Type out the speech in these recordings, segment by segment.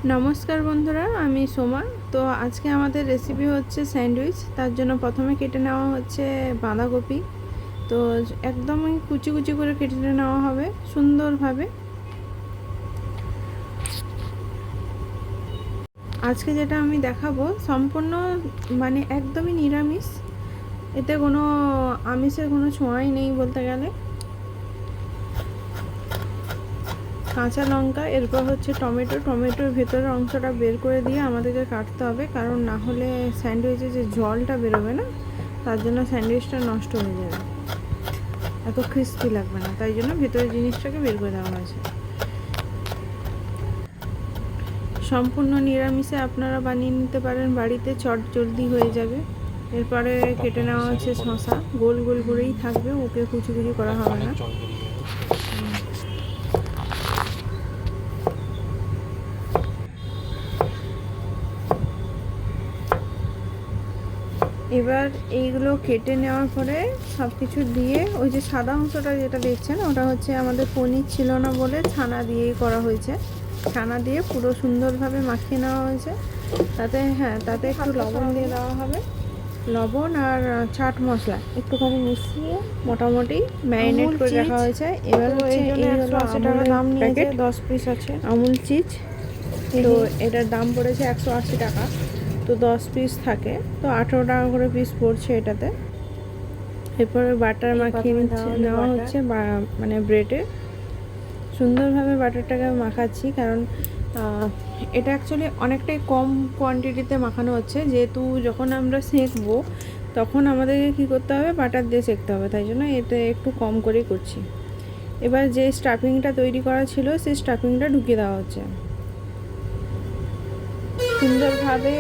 নমস্কার বন্ধুরা, আমি সোমা। তো আজকে আমাদের রেসিপি হচ্ছে স্যান্ডউইচ। তার জন্য প্রথমে কেটে নেওয়া হচ্ছে বাঁধাকপি। তো একদমই কুচি কুচি করে কেটে নেওয়া হবে সুন্দরভাবে। আজকে যেটা আমি দেখাবো সম্পূর্ণ একদমই নিরামিষ, এতে কোনো আমিষের কোনো ছোঁয়াই নেই বলতে গেলে। কাঁচা লঙ্কা, এরপর হচ্ছে টমেটোর ভেতরের অংশটা বের করে দিয়ে আমাদেরকে কাটতে হবে, কারণ না হলে স্যান্ডউইচে যে জলটা বেরোবে না, তার জন্য স্যান্ডউইচটা নষ্ট হয়ে যাবে, এত ক্রিস্পি লাগবে না। তাই জন্য ভেতরের জিনিসটাকে বের করে দেওয়া হয়েছে। সম্পূর্ণ নিরামিষে আপনারা বানিয়ে নিতে পারেন বাড়িতে, চট জলদি হয়ে যাবে। এরপরে কেটে নেওয়া হচ্ছে শসা, গোল গোল করেই থাকবে, ওকে কুচি কুচি করা হবে না। এবার এইগুলো কেটে নেওয়ার পরে সব কিছু দিয়ে, ওই যে সাদা অংশটা যেটা দেখছেন, ওটা হচ্ছে আমাদের পনির ছিল না বলে ছানা দিয়েই করা হয়েছে। ছানা দিয়ে পুরো সুন্দরভাবে মাখিয়ে নেওয়া হয়েছে। তাতে একটু লবণ দিয়ে দেওয়া হবে, লবণ আর চাট মশলা একটুখানি মিশিয়ে মোটামুটি ম্যারিনেট করে রাখা হয়েছে। এবার হচ্ছে এই হলো আমুলের দাম নিয়েছে, 10 পিস আছে আমুল চিজ। তো এটার দাম পড়েছে 180 টাকা। তো 10 পিস থাকে, তো 18 টাকা করে পিস পড়ছে এটাতে। এরপরে বাটার মাখিয়ে নেওয়া হচ্ছে, ব্রেডে সুন্দরভাবে বাটারটাকে মাখাচ্ছি, কারণ এটা অ্যাকচুয়ালি অনেকটাই কম কোয়ান্টিটিতে মাখানো হচ্ছে, যেহেতু যখন আমরা সেঁকবো তখন আমাদেরকে কী করতে হবে, বাটার দিয়ে সেঁকতে হবে, তাই জন্য এটা একটু কম করেই করছি। এবার যে স্টাফিংটা তৈরি করা ছিল, সেই স্টাফিংটা ঢুকিয়ে দেওয়া হচ্ছে সুন্দরভাবে।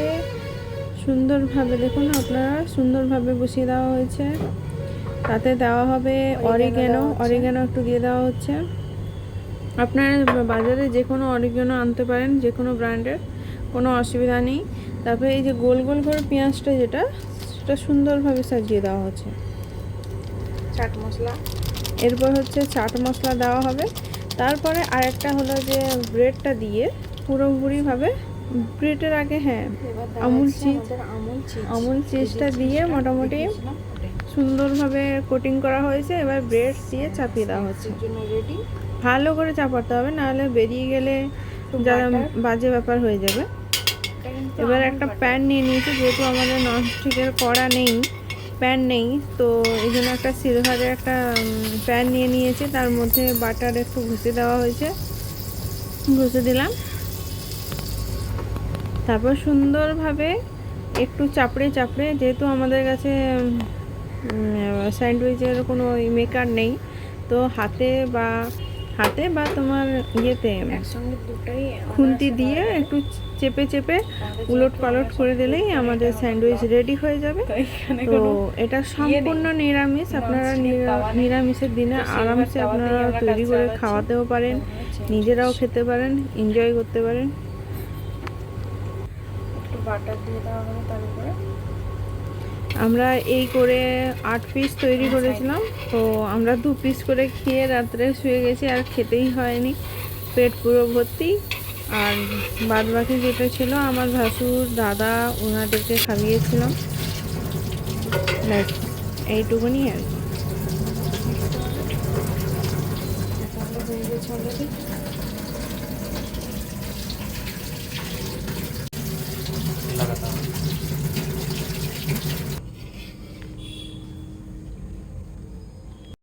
দেখুন আপনারা, সুন্দরভাবে বসিয়ে দেওয়া হয়েছে। তাতে দেওয়া হবে অরিগ্যানো একটু দিয়ে দেওয়া হচ্ছে। আপনারা বাজারে যে কোনো অরিগ্যানো আনতে পারেন, যে কোনো ব্র্যান্ডের, কোনো অসুবিধা নেই। তারপরে এই যে গোল গোল করে পেঁয়াজটা সেটা সুন্দরভাবে সাজিয়ে দেওয়া হচ্ছে। চাট মশলা, এরপর হচ্ছে চাট মশলা দেওয়া হবে। তারপরে আরেকটা হলো যে ব্রেডটা দিয়ে পুরোপুরিভাবে, ব্রেডের আগে আমুল চিজটা দিয়ে মোটামুটি সুন্দরভাবে কোটিং করা হয়েছে। এবার ব্রেড দিয়ে চাপিয়ে দেওয়া হচ্ছে। ভালো করে চাপাতে হবে, নাহলে বেরিয়ে গেলে যারা বাজে ব্যাপার হয়ে যাবে। এবার একটা প্যান নিয়ে নিয়েছি, যেহেতু আমাদের ননস্টিকের কড়া নেই, প্যান নেই, তো এই জন্য একটা সিলভারের একটা প্যান নিয়ে নিয়েছি। তার মধ্যে বাটার একটু ঘষে দেওয়া হয়েছে, ঘষে দিলাম। তারপর সুন্দরভাবে একটু চাপড়ে, যেহেতু আমাদের কাছে স্যান্ডউইচের কোনো মেকার নেই, তো হাতে বা তোমার ইয়েতে খুন্তি দিয়ে একটু চেপে উলট পালট করে দিলেই আমাদের স্যান্ডউইচ রেডি হয়ে যাবে। তো এটা সম্পূর্ণ নিরামিষ। আপনারা নিরামিষের দিনে আরামসে আপনারা তৈরি করে খাওয়াতেও পারেন, নিজেরাও খেতে পারেন, এনজয় করতে পারেন। একটু বাটার দিয়ে দেওয়া হবে তার উপরে। আমরা এই করে 8 পিস তৈরি করেছিলাম। তো আমরা 2 পিস করে খেয়ে রাত্রে শুয়ে গেছি, আর খেতেই হয়নি, পেট পুরো ভর্তি। আর বাদ বাকি যেটা ছিল আমার ভাসুর, দাদা, ওনাদেরকে খাইয়েছিলাম। ব্যাস এইটুকুনি আর কি।